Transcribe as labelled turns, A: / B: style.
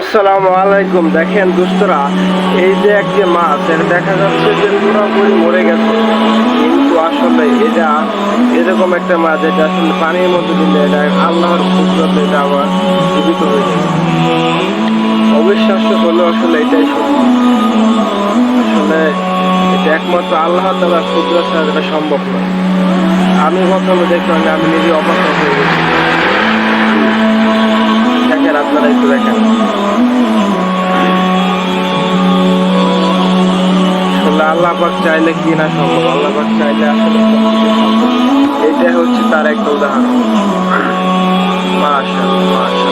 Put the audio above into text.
A: আসসালামু আলাইকুম। দেখেন দোস্তরা, এই যে একটি মাছ, এটা দেখা যাচ্ছে যে পুরোপুরি মরে গেছে, কিন্তু আসলে এটা এরকম একটা মাছ যেটা আসলে পানির মধ্যে দিলে এটা আল্লাহর কুদরতে এটা আবার জীবিত হয়ে যায়। অবিশ্বাস্য হলেও আসলে এটাই সত্যি। আসলে এটা একমাত্র আল্লাহ তাআলার কুদরত ছাড়া এটা সম্ভব নয়। আমি প্রথমে দেখলাম যে আমি নিজে অবাক হয়ে গেছি। দেখেন, আপনারা একটু দেখেন। আসলে আল্লাহ পাক চাইলে কি না সম্ভব, আল্লাহ পাক চাইলে আসলে সবকিছু সম্ভব। এইটাই হচ্ছে তার একটা উদাহরণ। মাশাআল্লাহ, মাশাআল্লাহ।